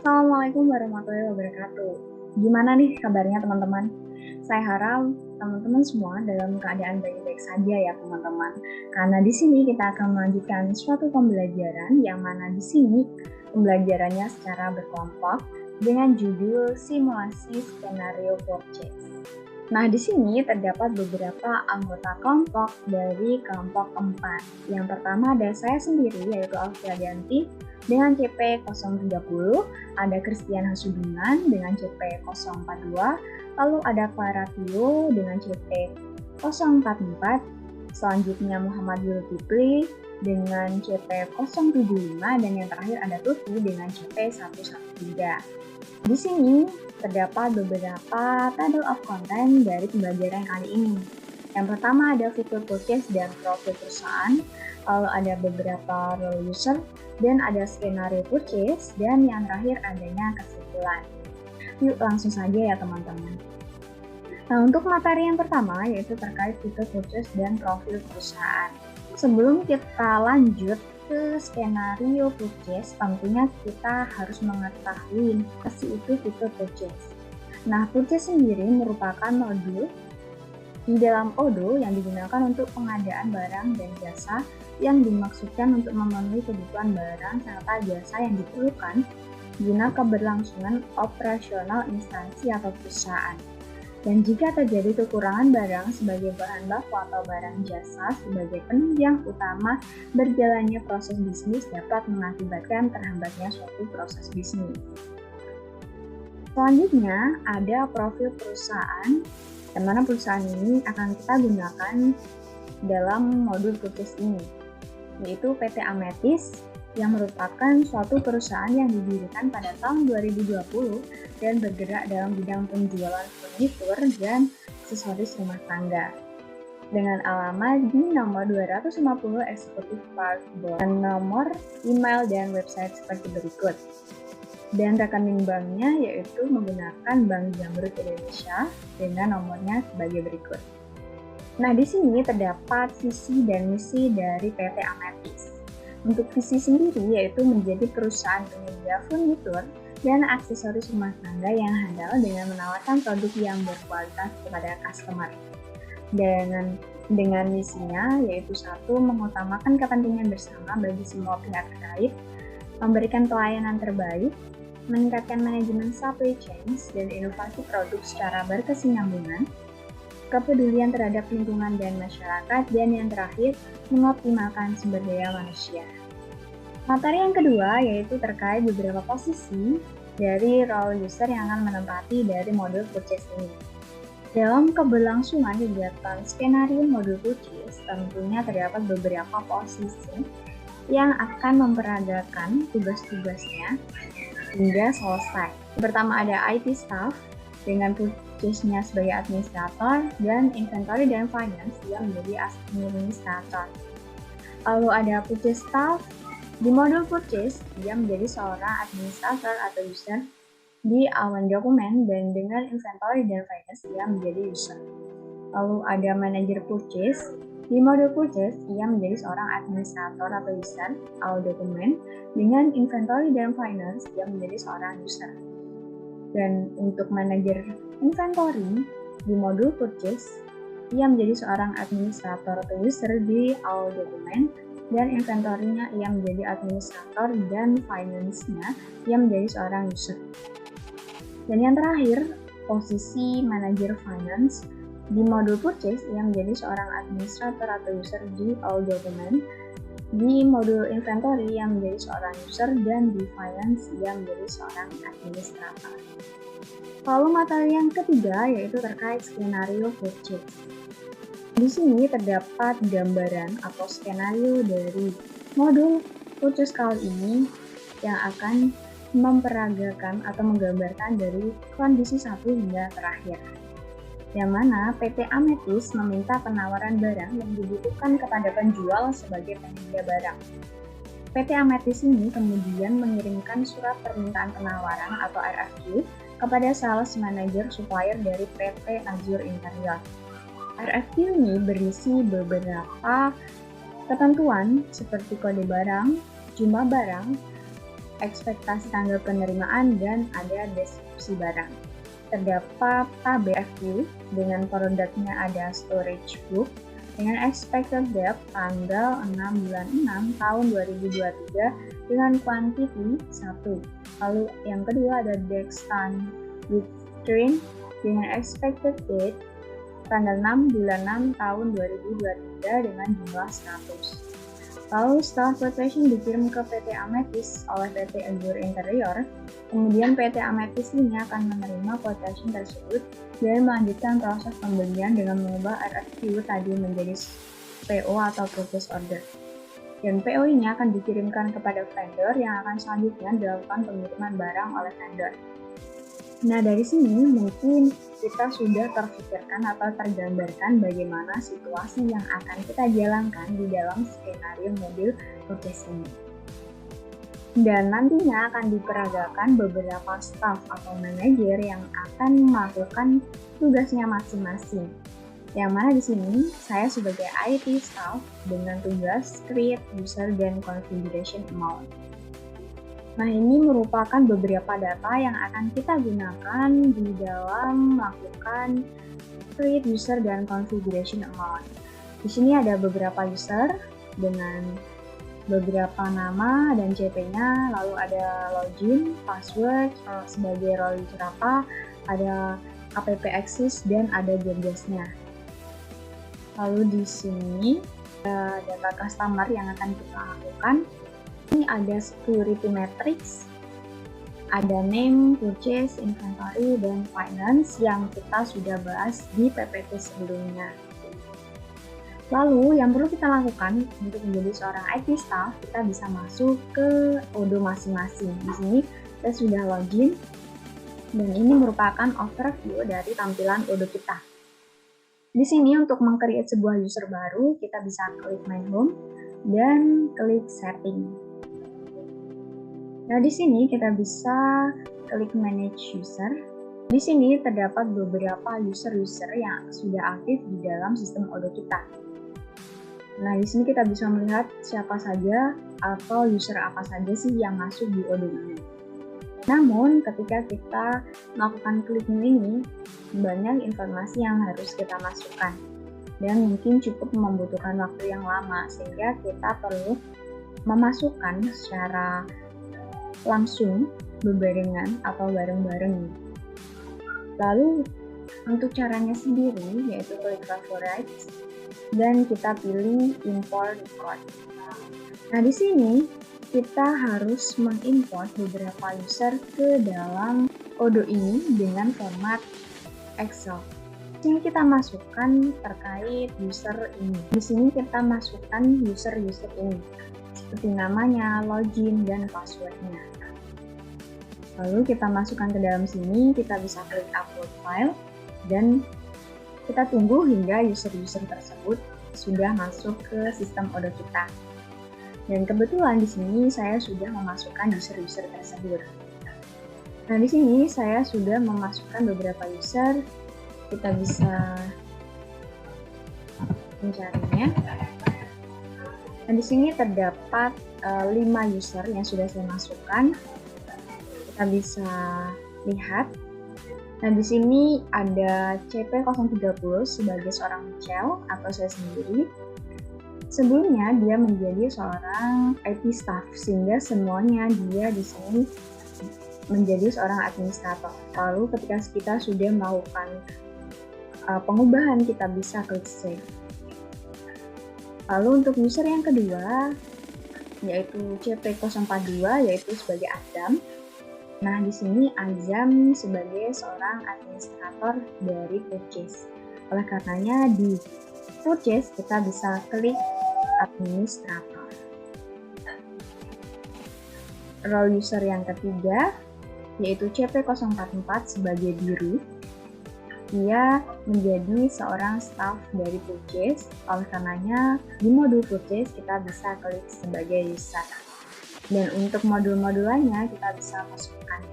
Assalamualaikum warahmatullahi wabarakatuh. Gimana nih kabarnya teman-teman? Saya harap teman-teman semua dalam keadaan baik-baik saja ya teman-teman. Karena di sini kita akan melanjutkan suatu pembelajaran yang mana di sini pembelajarannya secara berkelompok dengan judul simulasi skenario purchase. Nah, di sini terdapat beberapa anggota kelompok dari kelompok 4. Yang pertama ada saya sendiri, yaitu Alfia Dianti, dengan CP 030, ada Christian Hasudungan dengan CP 042, lalu ada Clara Tio dengan CP 044, selanjutnya Muhammad Zulkifli dengan CP 075, dan yang terakhir ada Tuti dengan CP 113. Di sini terdapat beberapa table of content dari pembelajaran kali ini. Yang pertama ada fitur purchase dan profil perusahaan, lalu ada beberapa role user, dan ada skenario purchase, dan yang terakhir adanya kesimpulan. Yuk langsung saja ya teman-teman. Nah, untuk materi yang pertama yaitu terkait fitur purchase dan profil perusahaan. Sebelum kita lanjut ke skenario purchase, tentunya kita harus mengetahui apa sih itu fitur purchase. Nah, purchase sendiri merupakan modul di dalam ODO yang digunakan untuk pengadaan barang dan jasa yang dimaksudkan untuk memenuhi kebutuhan barang serta jasa yang diperlukan guna keberlangsungan operasional instansi atau perusahaan. Dan jika terjadi kekurangan barang sebagai bahan baku atau barang jasa sebagai penunjang utama berjalannya proses bisnis dapat mengakibatkan terhambatnya suatu proses bisnis. Selanjutnya ada profil perusahaan, yang mana perusahaan ini akan kita gunakan dalam modul purchase ini, yaitu PT Ametis, yang merupakan suatu perusahaan yang didirikan pada tahun 2020 dan bergerak dalam bidang penjualan furnitur dan aksesoris rumah tangga. Dengan alamat di nomor 250 Executive Park Board dan nomor email dan website seperti berikut. Dan rekening banknya yaitu menggunakan Bank Jamrut Indonesia dengan nomornya sebagai berikut. Nah, di sini terdapat visi dan misi dari PT Ametis. Untuk visi sendiri yaitu menjadi perusahaan penyedia furnitur dan aksesoris rumah tangga yang handal dengan menawarkan produk yang berkualitas kepada customer. Dengan misinya yaitu satu, mengutamakan kepentingan bersama bagi semua pihak terkait, memberikan pelayanan terbaik, meningkatkan manajemen supply chains dan inovasi produk secara berkesinambungan, kepedulian terhadap lingkungan dan masyarakat, dan yang terakhir, mengoptimalkan sumber daya manusia. Materi yang kedua yaitu terkait beberapa posisi dari role user yang akan menempati dari modul purchase ini. Dalam keberlangsungan kegiatan skenario modul purchase, tentunya terdapat beberapa posisi yang akan memperagakan tugas-tugasnya hingga selesai. Pertama ada IT staff dengan purchase-nya sebagai administrator dan inventory dan finance yang menjadi administrator. Lalu ada purchase staff di modul purchase, dia menjadi seorang administrator atau user di awan dokumen, dan dengan inventory dan finance dia menjadi user. Lalu ada manager purchase. Di modul purchase, ia menjadi seorang administrator atau user awan dokumen, dengan inventory dan finance dia menjadi seorang user. Dan untuk manajer inventory di modul purchase, ia menjadi seorang administrator atau user di all dokumen, dan inventory-nya ia menjadi administrator, dan finance-nya ia menjadi seorang user. Dan yang terakhir, posisi manajer finance di modul purchase ia menjadi seorang administrator atau user di all dokumen, di modul inventory yang menjadi seorang user, dan di finance yang menjadi seorang administrator. Lalu materi yang ketiga yaitu terkait skenario purchase. Di sini terdapat gambaran atau skenario dari modul purchase kali ini yang akan memperagakan atau menggambarkan dari kondisi 1 hingga terakhir. Yang mana PT Ametis meminta penawaran barang yang dibutuhkan kepada penjual sebagai penyedia barang. PT Ametis ini kemudian mengirimkan surat permintaan penawaran atau RFQ kepada sales manager supplier dari PT Azure Interior. RFQ ini berisi beberapa ketentuan seperti kode barang, jumlah barang, ekspektasi tanggal penerimaan, dan ada deskripsi barang. Terdapat tab FAQ dengan produknya ada storage book dengan expected date tanggal 6 bulan 6 tahun 2023 dengan quantity 1. Lalu yang kedua ada Dextan with train dengan expected date tanggal 6 bulan 6 tahun 2023 dengan jumlah 100. Lalu setelah quotation dikirim ke PT Amethyst oleh PT Azure Interior, kemudian PT Amethyst ini akan menerima quotation tersebut dan melanjutkan proses pembelian dengan mengubah RFQ tadi menjadi PO atau Purchase Order. Dan PO ini akan dikirimkan kepada vendor yang akan selanjutnya dilakukan pengiriman barang oleh vendor. Nah, dari sini mungkin kita sudah terpikirkan atau tergambarkan bagaimana situasi yang akan kita jalankan di dalam skenario modul purchase ini. Dan nantinya akan diperagakan beberapa staff atau manajer yang akan melakukan tugasnya masing-masing. Yang mana di sini saya sebagai IT staff dengan tugas create user dan configuration amount. Nah, ini merupakan beberapa data yang akan kita gunakan di dalam melakukan create user dan configuration amount. Di sini ada beberapa user dengan beberapa nama dan CP-nya, lalu ada login, password, sebagai role user apa, ada app access, dan ada job desk-nya. Lalu di sini ada data customer yang akan kita lakukan. Ini ada security matrix, ada name, purchase, inventory, dan finance yang kita sudah bahas di PPT sebelumnya. Lalu yang perlu kita lakukan untuk menjadi seorang IT staff, kita bisa masuk ke Odoo masing-masing. Di sini saya sudah login dan ini merupakan overview dari tampilan Odoo kita. Di sini untuk meng-create sebuah user baru, kita bisa klik My Home dan klik Setting. Nah, di sini kita bisa klik Manage User. Di sini terdapat beberapa user-user yang sudah aktif di dalam sistem Odoo kita. Nah, di sini kita bisa melihat siapa saja atau user apa saja sih yang masuk di Odoo ini. Namun, ketika kita melakukan klik ini, banyak informasi yang harus kita masukkan. Dan mungkin cukup membutuhkan waktu yang lama, sehingga kita perlu memasukkan secara langsung berbarengan atau bareng-bareng. Lalu untuk caranya sendiri yaitu klik favorite dan kita pilih import record. Nah, di sini kita harus mengimport beberapa user ke dalam Odoo ini dengan format Excel. Yang kita masukkan terkait user ini. Di sini kita masukkan user-user ini seperti namanya, login, dan passwordnya. Lalu kita masukkan ke dalam sini, kita bisa klik upload file, dan kita tunggu hingga user-user tersebut sudah masuk ke sistem Odoo kita. Dan kebetulan di sini saya sudah memasukkan user-user tersebut. Nah, di sini saya sudah memasukkan beberapa user, kita bisa mencarinya. Nah, di sini terdapat 5 user yang sudah saya masukkan. Kita bisa lihat. Nah, di sini ada CP030 sebagai seorang Michelle atau saya sendiri. Sebelumnya dia menjadi seorang IT staff, sehingga semuanya dia di sini menjadi seorang administrator. Lalu ketika kita sudah melakukan pengubahan, kita bisa klik save. Lalu untuk user yang kedua yaitu CP042 yaitu sebagai Adam. Nah, di sini Azam sebagai seorang administrator dari purchase. Oleh karenanya di purchase kita bisa klik administrator. Role user yang ketiga yaitu CP044 sebagai biru. Dia menjadi seorang staff dari purchase. Oleh karenanya di modul purchase kita bisa klik sebagai user. Dan untuk modul-modul lainnya kita bisa masukkan.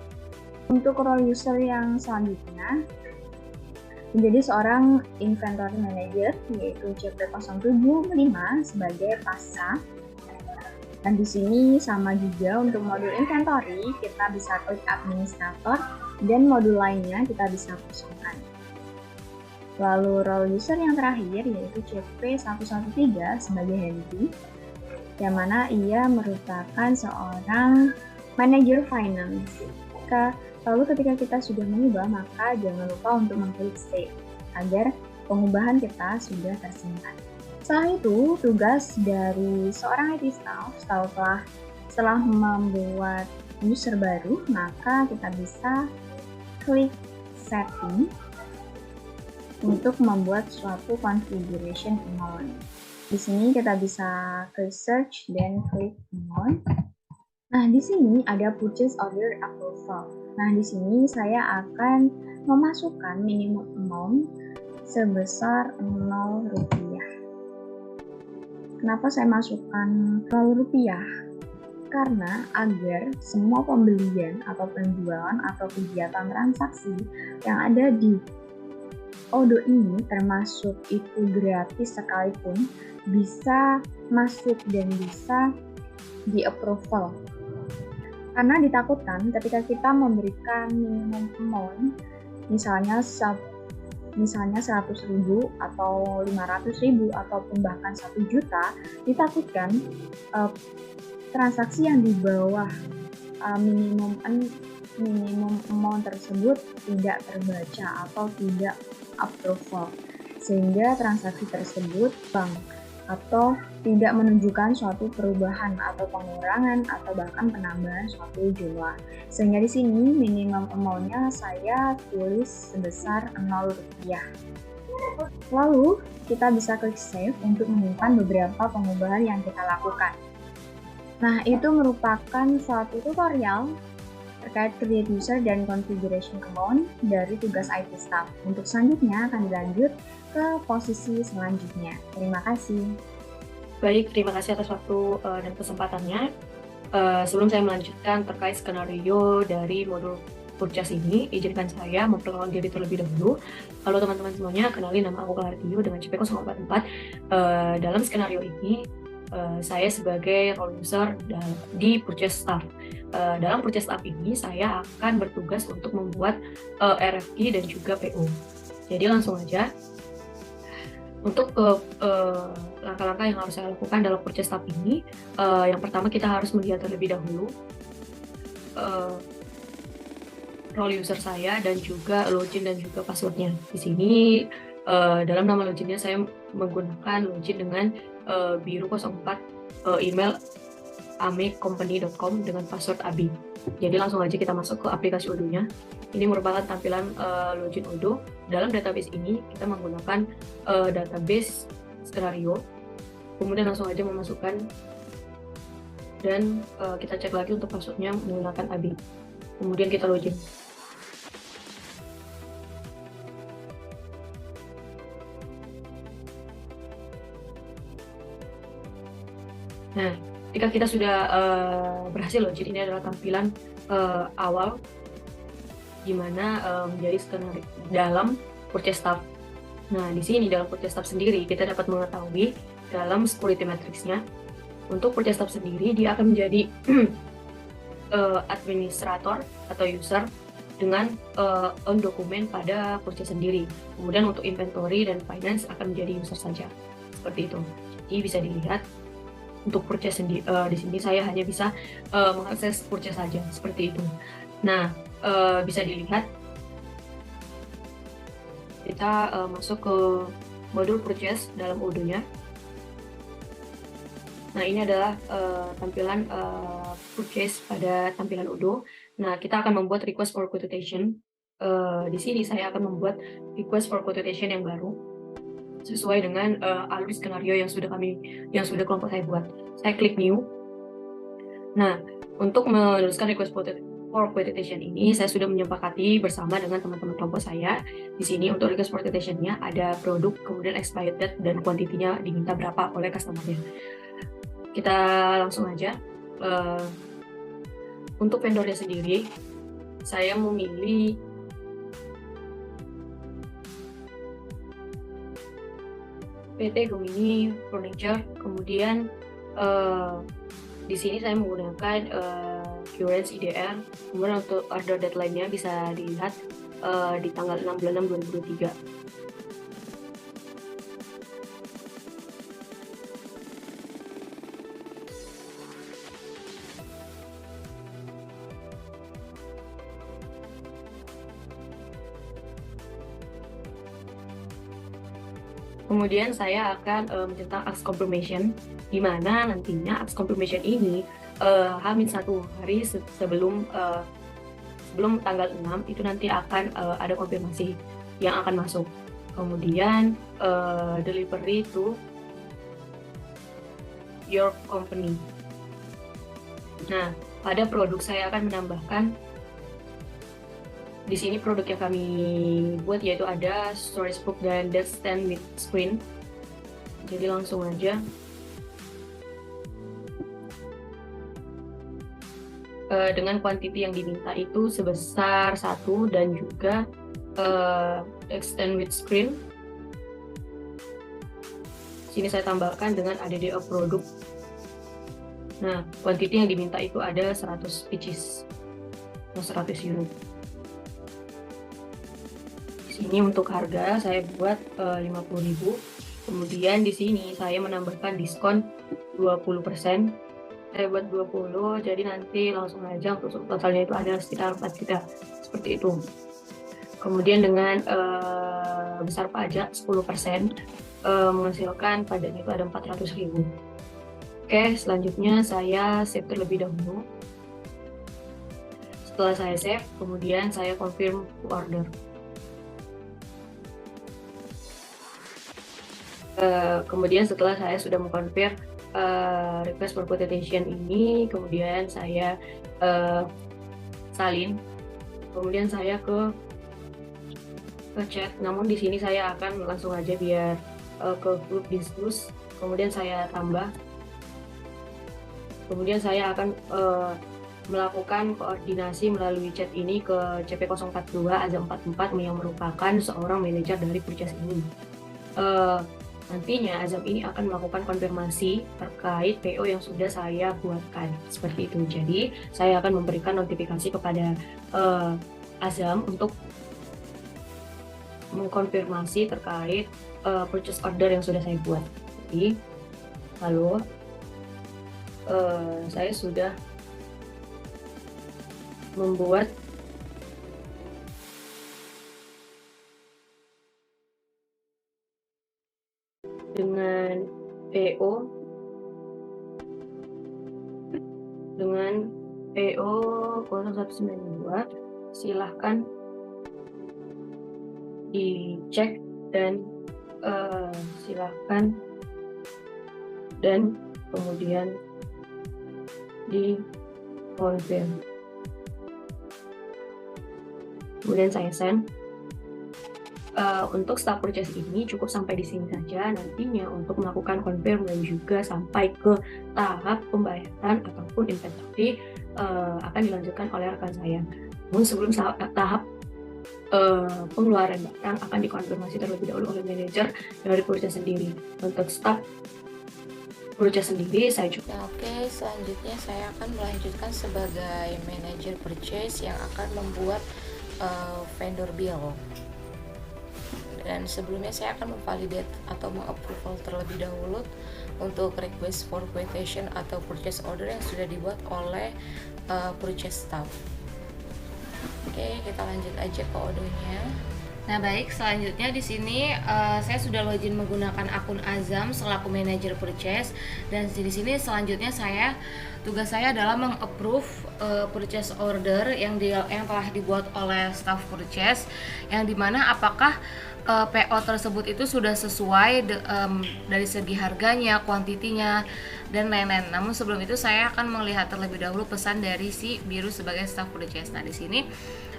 Untuk role user yang selanjutnya menjadi seorang inventory manager yaitu CP075 sebagai PASA. Dan di sini sama juga untuk modul inventory, kita bisa klik administrator dan modul lainnya kita bisa kosongkan. Lalu role user yang terakhir yaitu CP113 sebagai Henry, yang mana ia merupakan seorang manajer finance. Lalu ketika kita sudah mengubah, maka jangan lupa untuk mengklik save agar pengubahan kita sudah tersimpan. Setelah itu, tugas dari seorang IT staff setelah membuat user baru, maka kita bisa klik setting untuk membuat suatu configuration amount. Di sini kita bisa klik search dan klik amount. Nah, di sini ada purchase order approval. Nah, di sini saya akan memasukkan minimum amount sebesar 0 rupiah. Kenapa saya masukkan 0 rupiah? Karena agar semua pembelian atau penjualan atau kegiatan transaksi yang ada di Odoo ini, termasuk itu gratis sekalipun, bisa masuk dan bisa di-approval. Karena ditakutkan ketika kita memberikan minimum amount, misalnya 100.000 atau 500.000 ataupun bahkan 1 juta, ditakutkan transaksi yang di bawah minimum amount tersebut tidak terbaca atau tidak approval, sehingga transaksi tersebut bank atau tidak menunjukkan suatu perubahan atau pengurangan atau bahkan penambahan suatu jumlah. Sehingga di sini minimum amount-nya saya tulis sebesar 0 rupiah. Lalu kita bisa klik save untuk menyimpan beberapa pengubahan yang kita lakukan. Nah, itu merupakan suatu tutorial terkait create user dan configuration amount dari tugas IT staff. Untuk selanjutnya akan dilanjut ke posisi selanjutnya. Terima kasih. Baik, terima kasih atas waktu dan kesempatannya. Sebelum saya melanjutkan terkait skenario dari modul purchase ini, izinkan saya memperkenalkan diri terlebih dahulu. Halo teman-teman semuanya, kenalin nama aku Clartio dengan CP044. Dalam skenario ini, saya sebagai role user di purchase staff. Dalam purchase staff ini, saya akan bertugas untuk membuat RFQ dan juga PO. Jadi langsung aja. Untuk langkah-langkah yang harus saya lakukan dalam purchase staff ini, yang pertama kita harus melihat terlebih dahulu role user saya dan juga login dan juga passwordnya. Di sini dalam nama loginnya saya menggunakan login dengan biru 04 email amecompany.com dengan password abi. Jadi langsung aja kita masuk ke aplikasi Odoo-nya. Ini merupakan tampilan login Odoo. Dalam database ini kita menggunakan database skenario. Kemudian langsung aja memasukkan dan kita cek lagi untuk passwordnya menggunakan abi. Kemudian kita login. Nah, ketika kita sudah berhasil login, ini adalah tampilan awal di mana menjadi skenario dalam purchase staff. Nah, di sini dalam purchase staff sendiri kita dapat mengetahui dalam security matrix-nya, untuk purchase staff sendiri dia akan menjadi administrator atau user dengan own dokumen pada purchase sendiri. Kemudian untuk inventory dan finance akan menjadi user saja. Seperti itu. Jadi bisa dilihat untuk purchase di sini saya hanya bisa mengakses purchase saja, seperti itu. Nah, bisa dilihat kita masuk ke modul purchase dalam Odoo-nya. Nah, ini adalah tampilan purchase pada tampilan Odoo. Nah, kita akan membuat request for quotation. Di sini saya akan membuat request for quotation yang baru sesuai dengan alur skenario yang sudah kelompok saya buat. Saya klik new. Nah, untuk menuliskan request for quotation ini saya sudah menyepakati bersama dengan teman-teman kelompok saya. Di sini untuk request for quotation-nya ada produk, kemudian expired date dan kuantitinya diminta berapa oleh customer-nya. Kita langsung aja. Untuk vendornya sendiri, saya memilih PT Gemini Furniture, kemudian Di sini saya menggunakan Currents IDR. Kemudian untuk order deadline-nya bisa dilihat di tanggal 6 bulan 6 2023. Kemudian saya akan mencetak Ask Confirmation, di mana nantinya Ask Confirmation ini H-1 hari sebelum tanggal 6 itu nanti akan ada konfirmasi yang akan masuk. Kemudian delivery to your company. Nah, pada produk saya akan menambahkan di sini produk yang kami buat yaitu ada storage book dan desk stand with screen. Jadi langsung aja dengan quantity yang diminta itu sebesar 1 dan juga desk stand with screen. Sini saya tambahkan dengan ADD of produk. Nah, quantity yang diminta itu ada 100 pieces atau 100 unit. Ini untuk harga saya buat 50.000. Kemudian di sini saya menambahkan diskon 20%. Saya buat 20, jadi nanti langsung aja untuk totalnya itu ada sekitar 4 juta seperti itu. Kemudian dengan besar pajak 10%, menghasilkan pajaknya itu ada 400.000. Oke, selanjutnya saya save terlebih dahulu. Setelah saya save, kemudian saya confirm order. Kemudian setelah saya sudah mengkonfirm request for quotation ini, kemudian saya salin, kemudian saya ke chat. Namun di sini saya akan langsung aja biar ke grup diskus, kemudian saya tambah, kemudian saya akan melakukan koordinasi melalui chat ini ke CP042 Azam 44 yang merupakan seorang manajer dari purchase ini. Nantinya Azam ini akan melakukan konfirmasi terkait PO yang sudah saya buatkan, seperti itu. Jadi saya akan memberikan notifikasi kepada Azam untuk mengkonfirmasi terkait purchase order yang sudah saya buat. Jadi, lalu saya sudah membuat dengan PO dengan PO 0192, silahkan dicek dan silahkan dan kemudian di confirm. Kemudian saya send. Untuk staf purchase ini cukup sampai di sini saja. Nantinya untuk melakukan confirm dan juga sampai ke tahap pembayaran ataupun inventory akan dilanjutkan oleh rekan saya. Namun sebelum tahap pengeluaran barang akan dikonfirmasi terlebih dahulu oleh manajer dari purchase sendiri. Untuk staf purchase sendiri saya juga. Oke, selanjutnya saya akan melanjutkan sebagai manajer purchase yang akan membuat vendor bill. Dan sebelumnya saya akan memvalidate atau mengapproval terlebih dahulu untuk request for quotation atau purchase order yang sudah dibuat oleh purchase staff. Oke, kita lanjut aja ke ordernya. Nah baik, selanjutnya di sini saya sudah login menggunakan akun Azam selaku manajer purchase, dan di sini selanjutnya tugas saya adalah mengapprove purchase order yang telah dibuat oleh staff purchase, yang dimana apakah PO tersebut itu sudah sesuai dari segi harganya, kuantitinya, dan lain-lain. Namun sebelum itu saya akan melihat terlebih dahulu pesan dari si Biru sebagai staff purchase. Nah di sini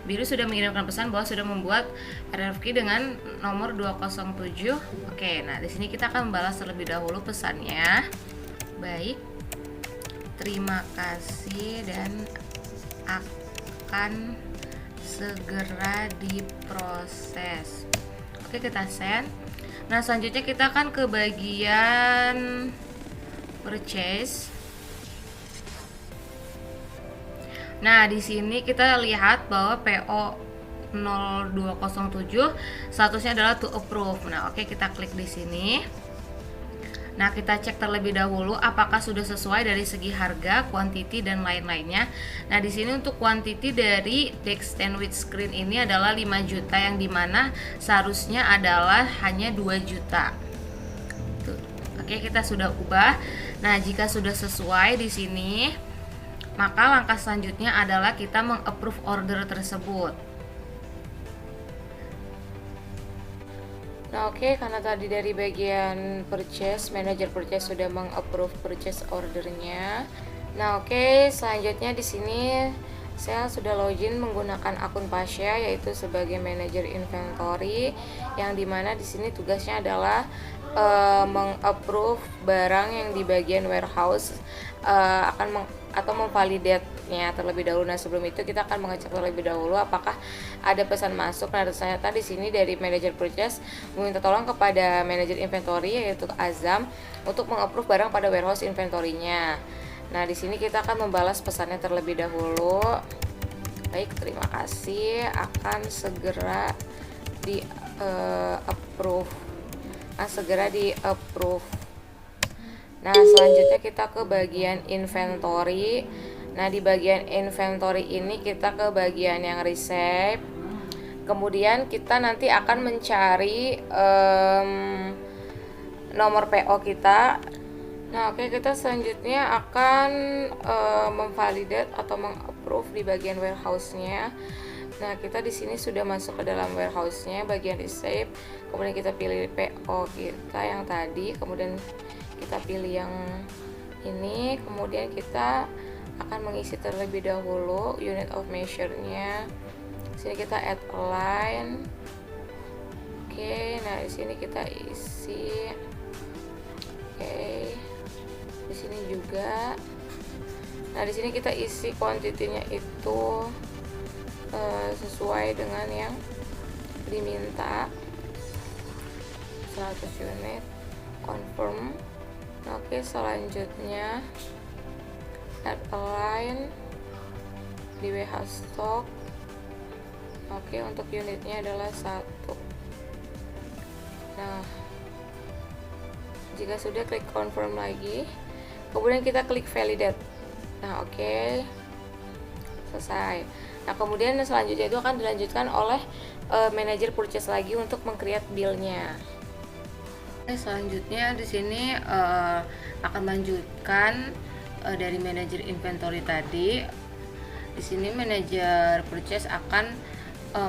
Biru sudah mengirimkan pesan bahwa sudah membuat RFQ dengan nomor 207. Oke, nah di sini kita akan membalas terlebih dahulu pesannya. Baik, terima kasih dan akan segera diproses. Oke, kita send. Nah selanjutnya kita akan ke bagian purchase. Nah, di sini kita lihat bahwa PO 0207 statusnya adalah to approve. Nah, oke, kita klik di sini. Nah, kita cek terlebih dahulu apakah sudah sesuai dari segi harga, quantity, dan lain-lainnya. Nah, di sini untuk quantity dari Dextend with screen ini adalah 5 juta, yang dimana seharusnya adalah hanya 2 juta. Tuh. Oke, kita sudah ubah. Nah, jika sudah sesuai di sini, maka langkah selanjutnya adalah kita meng-approve order tersebut. Nah, oke, karena tadi dari bagian purchase, manager purchase sudah meng-approve purchase ordernya. Nah, oke, selanjutnya di sini saya sudah login menggunakan akun Pasya, yaitu sebagai manager inventory, yang dimana di sini tugasnya adalah meng-approve barang yang di bagian warehouse, atau memvalidate-nya terlebih dahulu. Nah, sebelum itu kita akan mengecek terlebih dahulu apakah ada pesan masuk. Nah, ternyata di sini dari manager purchase meminta tolong kepada manager inventory, yaitu Azam, untuk meng-approve barang pada warehouse inventory-nya. Nah, di sini kita akan membalas pesannya terlebih dahulu. Baik, terima kasih, akan segera di approve. Nah, selanjutnya kita ke bagian inventory. Nah, di bagian inventory ini kita ke bagian yang receipt. Kemudian kita nanti akan mencari nomor PO kita. Nah, oke, kita selanjutnya akan memvalidate atau mengapprove di bagian warehouse-nya. Nah, kita di sini sudah masuk ke dalam warehouse-nya, bagian receipt. Kemudian kita pilih PO kita yang tadi, kemudian kita pilih yang ini, kemudian kita akan mengisi terlebih dahulu unit of measure-nya. Sini kita add a line. Oke, nah di sini kita isi. Oke. Di sini juga. Nah, di sini kita isi quantity-nya itu sesuai dengan yang diminta, 100 unit, confirm. Oke, selanjutnya add a line di warehouse stock. Oke, untuk unitnya adalah 1. Nah, jika sudah, klik confirm lagi, kemudian kita klik validate. Nah, oke, selesai. Nah, kemudian selanjutnya itu akan dilanjutkan oleh manager purchase lagi untuk meng-create bill-nya. Selanjutnya di sini akan melanjutkan dari manager inventory tadi. Di sini manager purchase akan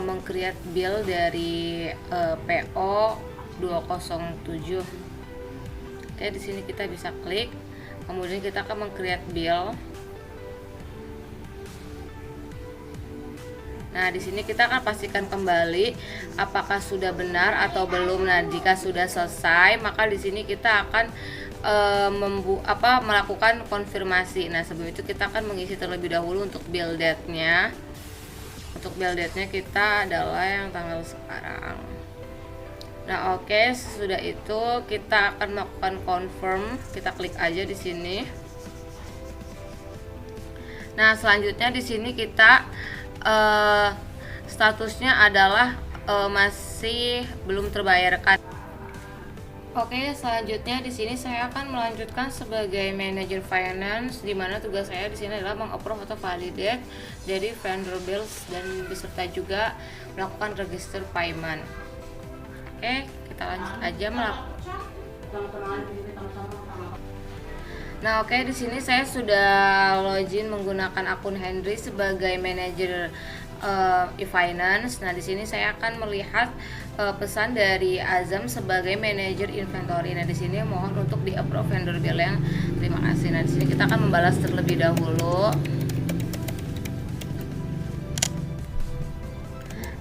meng-create bill dari PO 207. Oke, di sini kita bisa klik, kemudian kita akan meng-create bill. Nah, di sini kita akan pastikan kembali apakah sudah benar atau belum. Nah, jika sudah selesai, maka di sini kita akan melakukan konfirmasi. Nah, sebelum itu kita akan mengisi terlebih dahulu untuk bill date-nya. Untuk bill date-nya kita adalah yang tanggal sekarang. Nah, oke, sesudah itu kita akan melakukan confirm. Kita klik aja di sini. Nah, selanjutnya di sini kita statusnya adalah masih belum terbayarkan. Oke, selanjutnya di sini saya akan melanjutkan sebagai manager finance, di mana tugas saya di sini adalah mengapprove atau validate dari vendor bills dan beserta juga melakukan register payment. Oke, kita lanjut aja melakukan. Nah, oke, di sini saya sudah login menggunakan akun Henry sebagai manajer e-finance. Nah, di sini saya akan melihat pesan dari Azam sebagai manajer inventory. Nah, di sini mohon untuk di-approve vendor bill yang terima kasih. Nah, di sini kita akan membalas terlebih dahulu.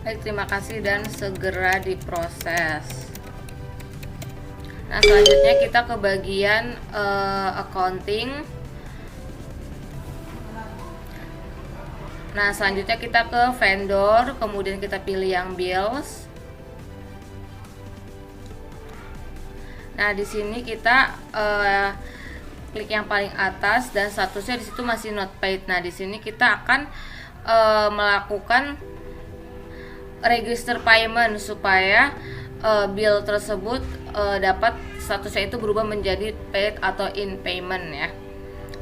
Baik, terima kasih dan segera diproses. Nah, selanjutnya kita ke bagian accounting. Nah, selanjutnya kita ke vendor, kemudian kita pilih yang bills. Nah, di sini kita klik yang paling atas dan statusnya di situ masih not paid. Nah, di sini kita akan melakukan register payment supaya bill tersebut dapat statusnya itu berubah menjadi paid atau in payment ya.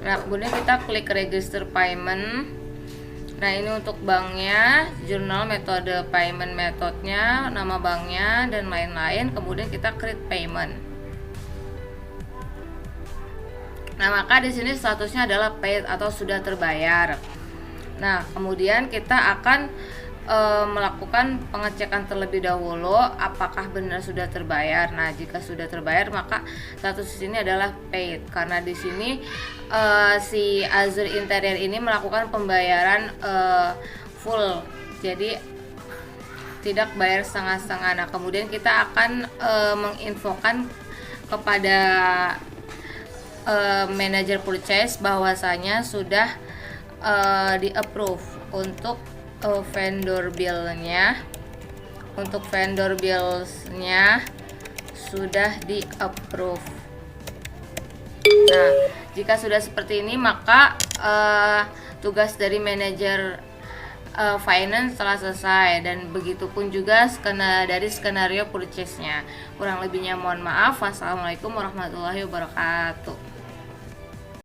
Nah, kemudian kita klik register payment. Nah, ini untuk banknya, jurnal, metode payment metodenya, nama banknya dan lain-lain. Kemudian kita create payment. Nah, maka di sini statusnya adalah paid atau sudah terbayar. Nah, kemudian kita akan melakukan pengecekan terlebih dahulu apakah benar sudah terbayar. Nah, jika sudah terbayar maka status di sini adalah paid karena di sini si Azure Interior ini melakukan pembayaran full. Jadi tidak bayar setengah-setengah. Nah, kemudian kita akan menginfokan kepada manajer purchase bahwasanya sudah di-approve untuk vendor bill-nya. Untuk vendor bills-nya sudah di-approve. Nah, jika sudah seperti ini maka tugas dari manajer finance telah selesai, dan begitupun juga dari skenario purchase-nya. Kurang lebihnya mohon maaf. Wassalamualaikum warahmatullahi wabarakatuh.